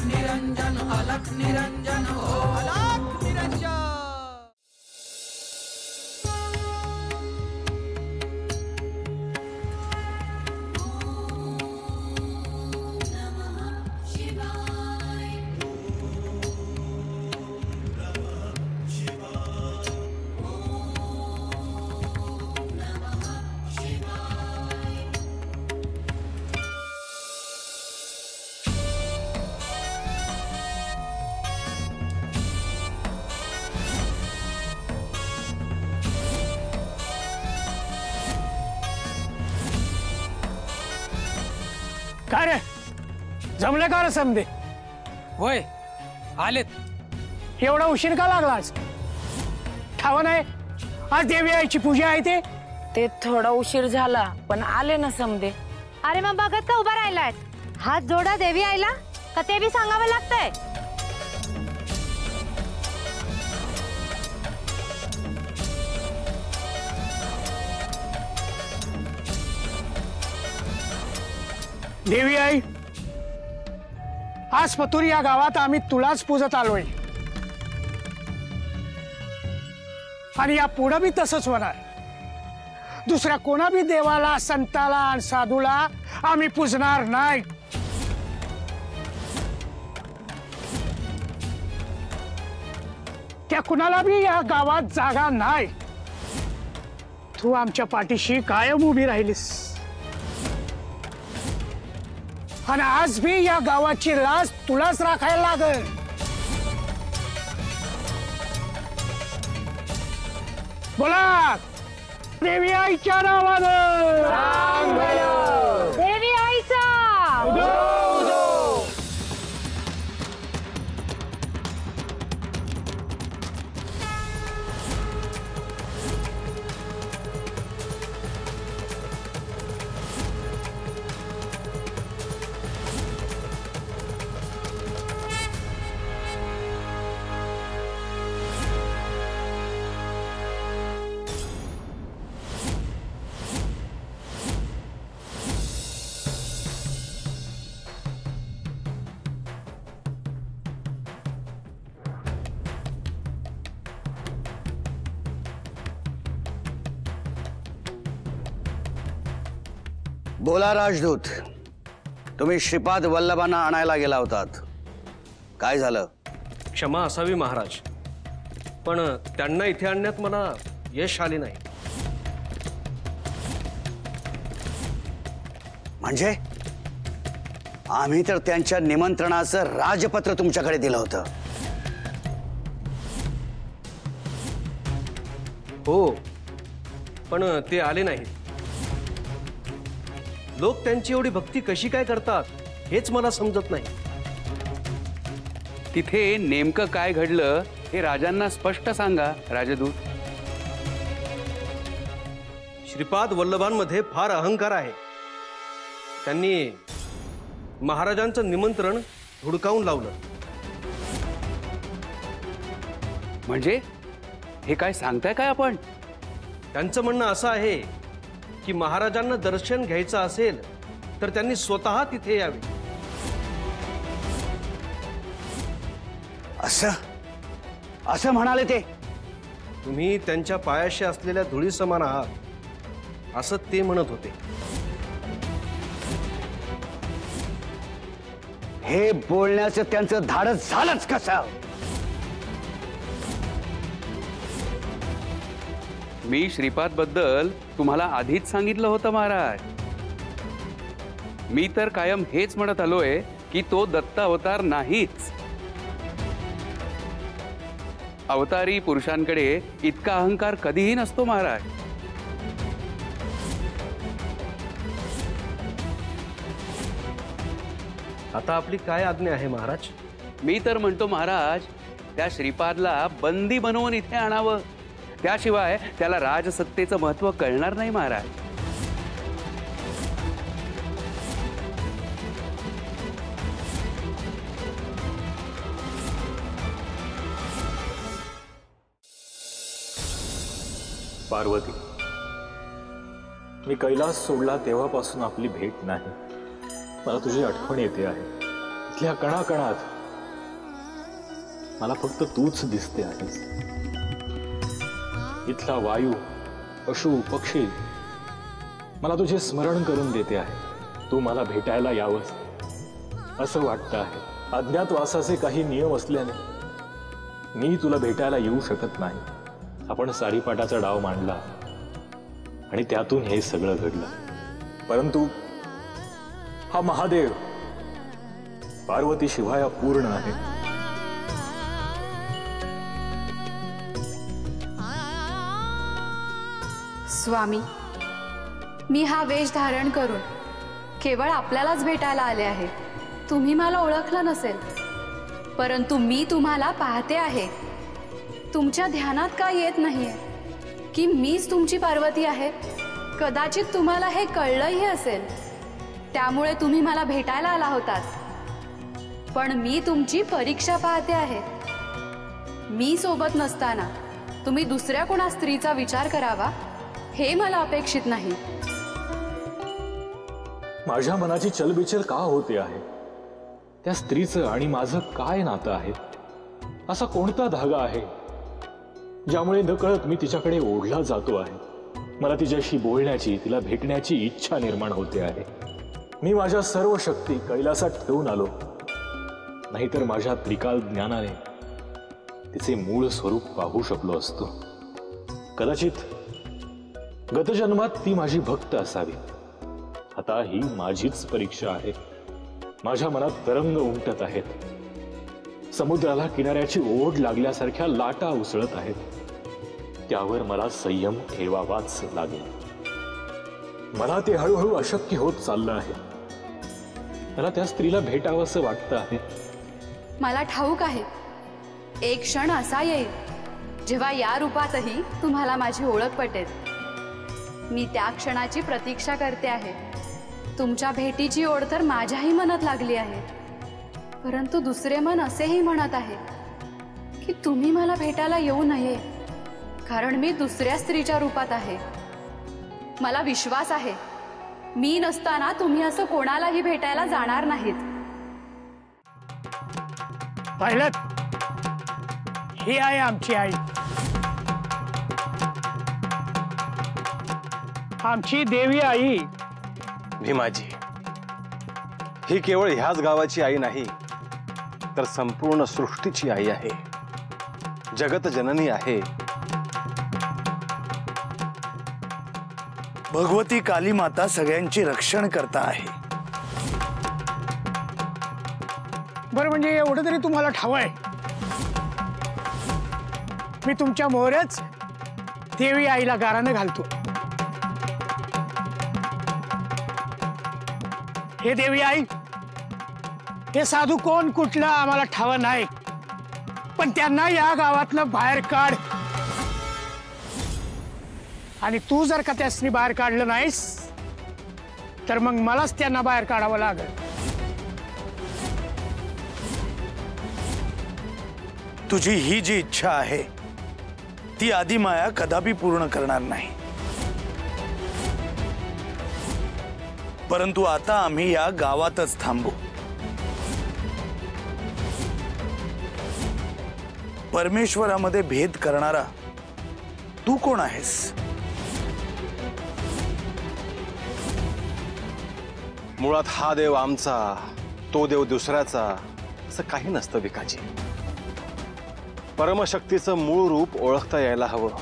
निरंजन अलख निरंजन हो अलख निरंजन। काय रे जमले का रे समजे? होय आलेत। एवढा उशीर का लागला आज? ठावा नाही आज देवी आईची पूजा आहे ते थोडा उशीर झाला पण आले ना समदे। अरे मग बघत का उभा राहिलाय? हात जोडा देवी आईला का ते बी सांगावं लागतंय? देवी आई आज पतूर या गावात आम्ही तुलाच पूजत आलोय आणि या पुढे बी तसंच होणार। दुसऱ्या कोणा बी देवाला संताला आणि साधूला आम्ही पूजणार नाही। त्या कुणाला बी या गावात जागा नाही। तू आमच्या पाठीशी कायम उभी राहिलीस आणि आज भी या गावाची लाज तुलाच राखायला लागेल। बोला देवी आईच्या नावानं देवी आईचा बोला राजदूत, तुम्ही श्रीपाद वल्लभांना आणायला गेला होतात, काय झालं? क्षमा असावी महाराज, पण त्यांना इथे आणण्यात मला यश आले नाही। म्हणजे आम्ही तर त्यांच्या निमंत्रणाचं राजपत्र तुमच्याकडे दिलं होतं। हो, पण ते आले नाहीत। लोक त्यांची एवढी भक्ती कशी काय करतात हेच मला समजत नाही। तिथे नेमकं काय घडलं हे राजांना स्पष्ट सांगा राजदूत। श्रीपाद वल्लभांमध्ये फार अहंकार आहे। त्यांनी महाराजांचं निमंत्रण हुडकावून लावलं। म्हणजे हे काय सांगताय काय आपण? त्यांचं म्हणणं असं आहे की महाराजांना दर्शन घ्यायचं असेल तर त्यांनी स्वतः तिथे यावे। असं म्हणाले ते? तुम्ही त्यांच्या पायाशी असलेल्या धुळी समान आहात असं ते म्हणत होते। हे बोलण्याचं त्यांचं धाडस झालंच कसं? मी श्रीपाद बद्दल तुम्हाला आधीच सांगितलं होतं महाराज। मी तर कायम हेच म्हणत आलोय की तो दत्त अवतार नाहीच। अवतारी पुरुषांकडे इतका अहंकार कधीही नसतो महाराज। आता आपली काय आज्ञा आहे महाराज? मी तर म्हणतो महाराज, त्या श्रीपादला बंदी बनवून इथे आणावं, त्याशिवाय त्याला राजसत्तेचं महत्त्व कळणार नाही महाराज। पार्वती, मी कैलास सोडला तेव्हापासून आपली भेट नाही। मला तुझी आठवण येते आहे। इथल्या कणाकणात मला फक्त तूच दिसते आहेस. इथला वायू, पशु पक्षी मला तुझे स्मरण करून देते आहे. तू मला भेटायला यावंस असं वाटतं आहे. अज्ञातवासाचे काही नियम असल्याने मी तुला भेटायला येऊ शकत नाही. आपण सारीपाटाचा डाव मांडला आणि त्यातून हे सगळं घडलं. परंतु हा महादेव पार्वती शिवाय पूर्ण आहे. स्वामी, मी हा वेश धारण करून केवळ आपल्यालाच भेटायला आले आहे. तुम्ही मला ओळखलं नसेल, परंतु मी तुम्हाला पाहते आहे. तुमच्या ध्यानात काय येत नाहीये की मीच तुमची पार्वती आहे? कदाचित तुम्हाला हे कळलंही असेल, त्यामुळे तुम्ही मला भेटायला आला होतात. पण मी तुमची परीक्षा पाहते आहे. मी सोबत नसताना तुम्ही दुसऱ्या कोणा स्त्रीचा विचार करावा हे मला अपेक्षित नाही. माझ्या मनाची चलबिचल का होते आहे? त्या स्त्रीचं आणि माझं काय नातं आहे? असा कोणता धागा आहे ज्यामुळे नकळत मी तिच्याकडे ओढला जातो आहे? मला तिच्याशी बोलण्याची, तिला भेटण्याची इच्छा निर्माण होते आहे. मी माझ्या सर्व शक्ती कैलासात ठेवून आलो, नाहीतर माझ्या त्रिकाल ज्ञानाने तिचे मूळ स्वरूप पाहू शकलो असतो. कदाचित गतजन्मात ती माझी भक्त असावी. आता ही माझीच परीक्षा आहे. माझ्या मनात तरंग उमटत आहेत. समुद्राला किनाऱ्याची ओढ लागल्यासारख्या लाटा उसळत आहेत. त्यावर मला संयम ठेवावाच लागेल. मला ते हळूहळू अशक्य होत चाललं आहे. मला त्या स्त्रीला भेटावंसं वाटतं आहे. मला ठाऊक आहे, एक क्षण असा येईल जेव्हा या रूपातही तुम्हाला माझी ओळख पटेल. मी त्या क्षणाची प्रतीक्षा करते आहे. तुमच्या भेटीची ओढ तर माझ्याही मनात लागली आहे, परंतु दुसरे मन असेही म्हणत आहे की तुम्ही मला भेटायला येऊ नये, कारण मी दुसऱ्या स्त्रीच्या रूपात आहे. मला विश्वास आहे, मी नसताना तुम्ही असं कोणालाही भेटायला जाणार नाहीत. पाहिलं, ही आहे आमची आई, आमची देवी आई. भीमाजी, ही केवळ ह्याच गावाची आई नाही, तर संपूर्ण सृष्टीची आई आहे. जगत जननी आहे. भगवती काली माता सगळ्यांची रक्षण करता आहे. बरं, म्हणजे एवढं तरी तुम्हाला ठावं आहे, मी तुमच्या मोहरेच देवी आईला गारानं घालतो. हे देवी आई, हे साधू कोण कुठलं आम्हाला ठावं नाही, पण त्यांना या गावातनं बाहेर काढ. आणि तू जर का त्यासनी बाहेर काढलं नाहीस तर मग मलाच त्यांना बाहेर काढावं लागेल. तुझी ही जी इच्छा आहे ती आदिमाया कदापि पूर्ण करणार नाही. परंतु आता आम्ही या गावातच थांबू. परमेश्वरामध्ये भेद करणारा तू कोण आहेस? मुळात हा देव आमचा, तो देव दुसऱ्याचा असं काही नसतं भिकाजी. परमशक्तीचं मूळ रूप ओळखता यायला हवं.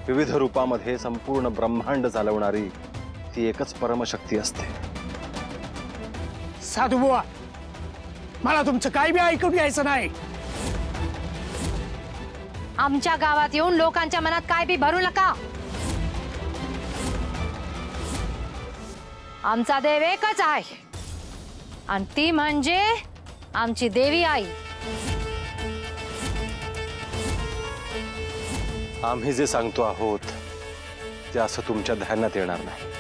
विविध रूपामध्ये संपूर्ण ब्रह्मांड चालवणारी ती एकच परमशक्ती असते. साधू बुवा, मला तुमचं काही बी ऐकून घ्यायचं नाही. आमच्या गावात येऊन लोकांच्या मनात काय बी भरू नका. आमचा देव एकच आहे आणि ती म्हणजे आमची देवी आई. आम्ही जे सांगतो आहोत ते असं तुमच्या ध्यानात येणार नाही.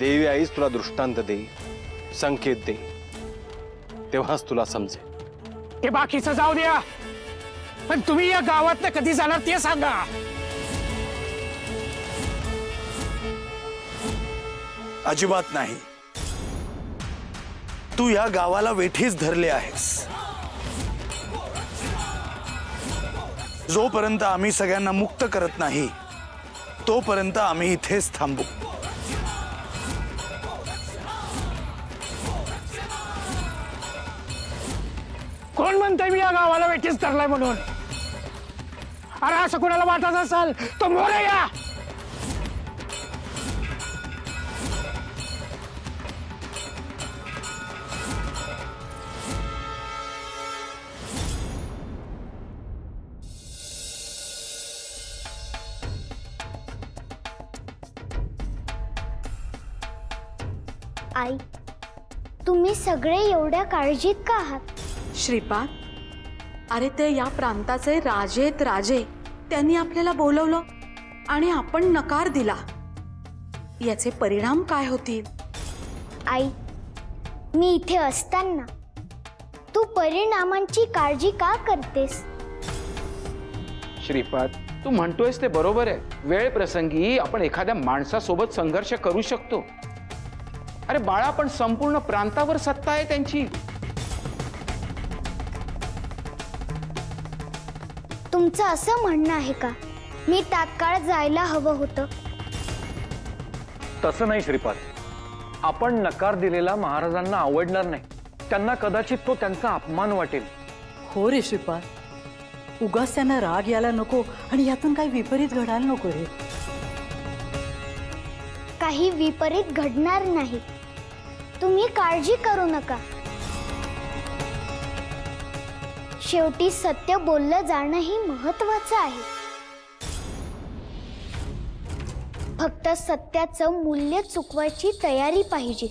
देवी आईच तुला दृष्टांत दे, संकेत दे, तेव्हाच तुला समजेल. ते बाकीचं जाऊ द्या, पण तुम्ही या गावातनं कधी जाणार ते सांगा. अजिबात नाही. तू या गावाला वेठीच धरले आहेस. जोपर्यंत आम्ही सगळ्यांना मुक्त करत नाही तोपर्यंत आम्ही इथेच थांबू. कोण म्हणतंय मी या गावाला वेठीच धरलाय म्हणून? अरे असं कोणाला वाटत असेल तो मोरे या. आई, तुम्ही सगळे एवढ्या काळजीत का आहात? श्रीपाद, अरे ते या प्रांताचे राजेत राजे, त्यांनी आपल्याला बोलवलं आणि आपण नकार दिला. याचे परिणाम काय होतील? आई, मी इथे असताना तू परिणामांची काळजी का करतेस? श्रीपाद, तू म्हणतोयस ते बरोबर आहे. वेळ प्रसंगी आपण एखाद्या माणसासोबत संघर्ष करू शकतो. अरे बाळा, पण संपूर्ण प्रांतावर सत्ता आहे त्यांची. तुमचं असं म्हणणं आहे का मी तात्काळ जायला हवं होतं? तसं नाही श्रीपाद. आपण नकार दिलेला महाराजांना आवडणार नाही. त्यांना कदाचित तो त्यांचा अपमान वाटेल. हो रे श्रीपाद, उगाच त्यांना राग यायला नको आणि यातून काही विपरीत घडायला नको रे. काही विपरीत घडणार नाही. तुम्ही काळजी करू नका. शेवटी सत्य बोललं जाणं ही महत्वाचं आहे. फक्त सत्याचं मूल्य चुकवायची तयारी पाहिजे.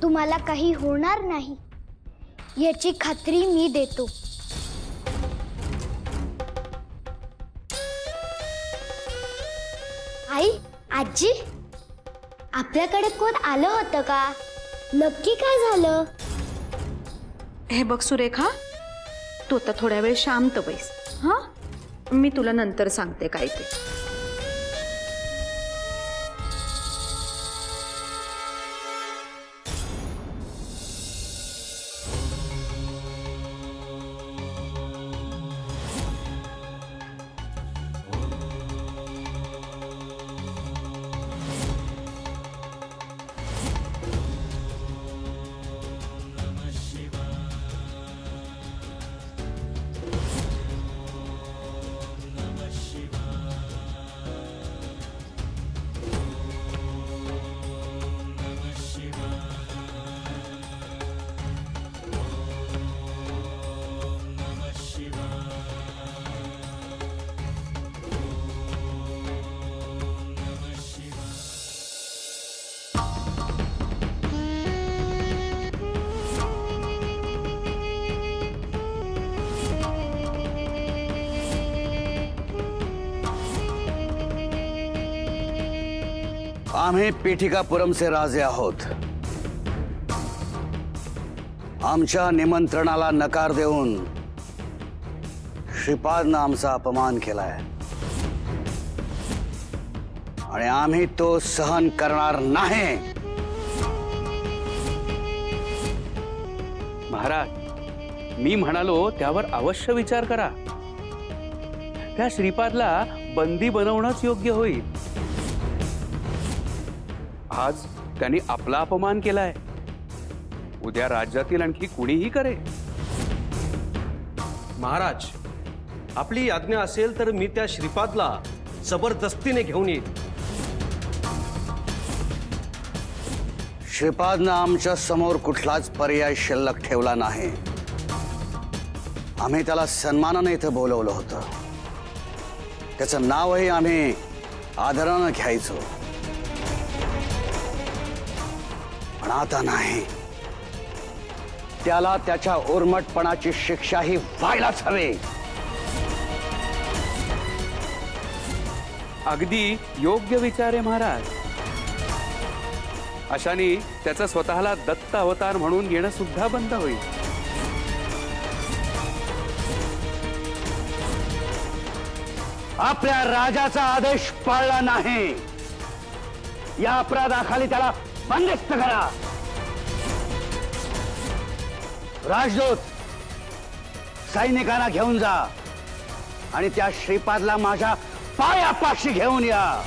तुम्हाला काही होणार नाही याची खात्री मी देतो. आई, आजी, आपल्याकडे कोण आलं होतं का? नक्की काय झालं? हे बघ सुरेखा, तू आता थोड्या वेळ शांत बैस. हा, मी तुला नंतर सांगते काय ते. आम्ही पीठिकापुरमचे राजे आहोत. आमच्या निमंत्रणाला नकार देऊन श्रीपादनं आमचा अपमान केलाय आणि आम्ही तो सहन करणार नाही. महाराज, मी म्हणालो त्यावर अवश्य विचार करा. त्या श्रीपादला बंदी बनवणंच योग्य होईल. आज त्यांनी आपला अपमान केलाय, उद्या राज्यातील आणखी कुणीही करे. महाराज, आपली आज्ञा असेल तर मी त्या श्रीपादला जबरदस्तीने घेऊन येईल. श्रीपादनं आमच्या समोर कुठलाच पर्याय शिल्लक ठेवला नाही. आम्ही त्याला सन्मानाने इथं बोलवलं होतं. त्याचं नावही आम्ही आदरानं घ्यायचो, पण आता नाही. त्याला त्याच्या उर्मटपणाची शिक्षाही व्हायलाच हवी. अगदी योग्य विचार आहे महाराज. अशाने त्याचा स्वतःला दत्त अवतार म्हणून घेणं सुद्धा बंद होईल. आपल्या राजाचा आदेश पाळला नाही या अपराधाखाली त्याला बंदिस्त करा. राजदूत सैनिकांना घेऊन जा आणि त्या श्रीपादला माझ्या पायापाशी घेऊन या.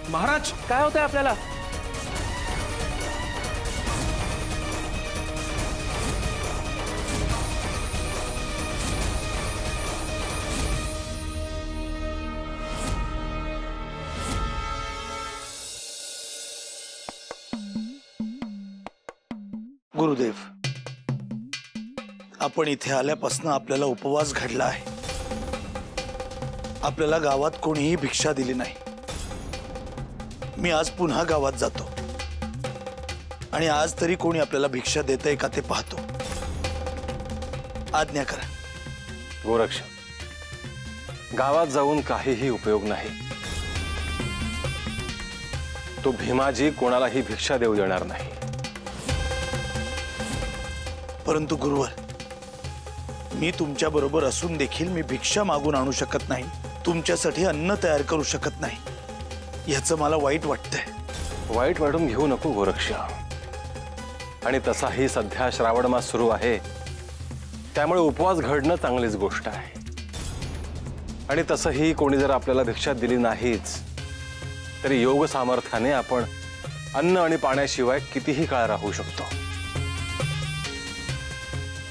महाराज काय होतंय आपल्याला? गुरुदेव, आपण इथे आल्यापासून आपल्याला उपवास घडला आहे. आपल्याला गावात कोणीही भिक्षा दिली नाही. मी आज पुन्हा गावात जातो आणि आज तरी कोणी आपल्याला भिक्षा देतंय का ते पाहतो. आज्ञा करा. गोरक्ष, गावात जाऊन काहीही उपयोग नाही. तो भीमाजी कोणालाही भिक्षा देऊ देणार नाही. परंतु गुरुवर, मी तुमच्या बरोबर असून देखील मी भिक्षा मागून आणू शकत नाही, तुमच्यासाठी अन्न तयार करू शकत नाही. याचं मला वाईट वाटतंय. वाईट वाटून घेऊ नको गोरक्ष. आणि तसाही सध्या श्रावण मास सुरू आहे, त्यामुळे उपवास घडणं चांगलीच गोष्ट आहे. आणि तसंही कोणी जर आपल्याला भिक्षा दिली नाहीच तरी योग सामर्थ्याने आपण अन्न आणि पाण्याशिवाय कितीही काळ राहू शकतो.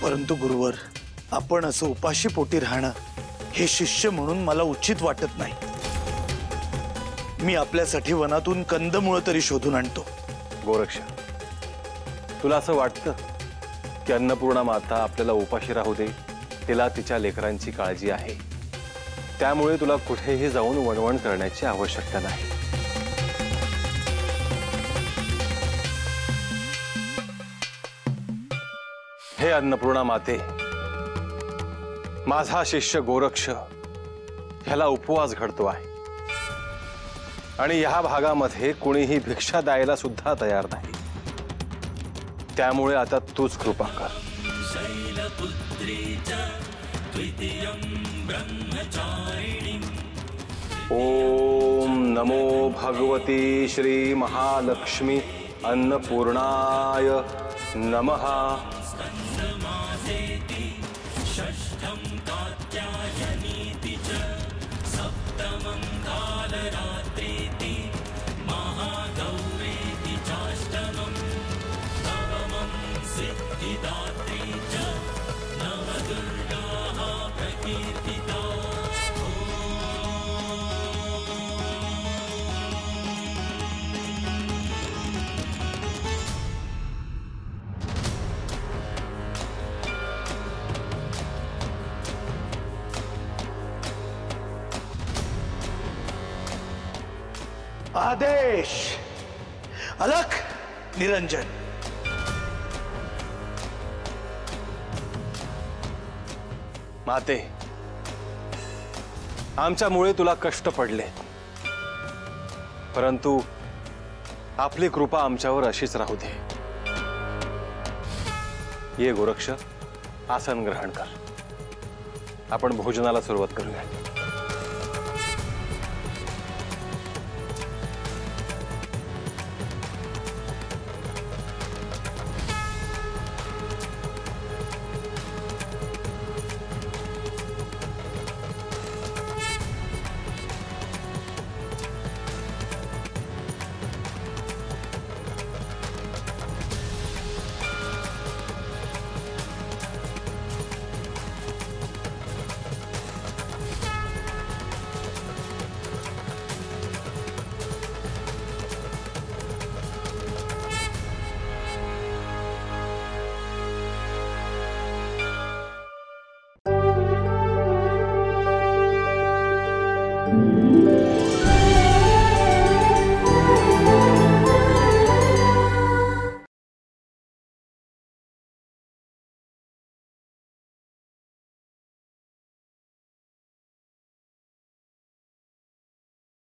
परंतु गुरुवर, आपण असं उपाशी पोटी राहणं हे शिष्य म्हणून मला उचित वाटत नाही. मी आपल्यासाठी वनातून कंदमुळं तरी शोधून आणतो. गोरक्ष, तुला असं वाटतं की अन्नपूर्णा माता आपल्याला उपाशी राहू दे? तिला तिच्या लेकरांची काळजी आहे, त्यामुळे तुला कुठेही जाऊन वणवण करण्याची आवश्यकता नाही. हे अन्नपूर्णा माते, माझा शिष्य गोरक्ष ह्याला उपवास घडतो आहे आणि या भागामध्ये कुणीही भिक्षा द्यायला सुद्धा तयार नाही. त्यामुळे आता तूच कृपा कर. ओम नमो भगवती श्री महालक्ष्मी अन्नपूर्णाय नमः. आदेश. अलख, निरंजन. माते, आमच्यामुळे तुला कष्ट पडले, परंतु आपली कृपा आमच्यावर अशीच राहू दे. ये गोरक्ष, आसन ग्रहण कर. आपण भोजनाला सुरुवात करूया.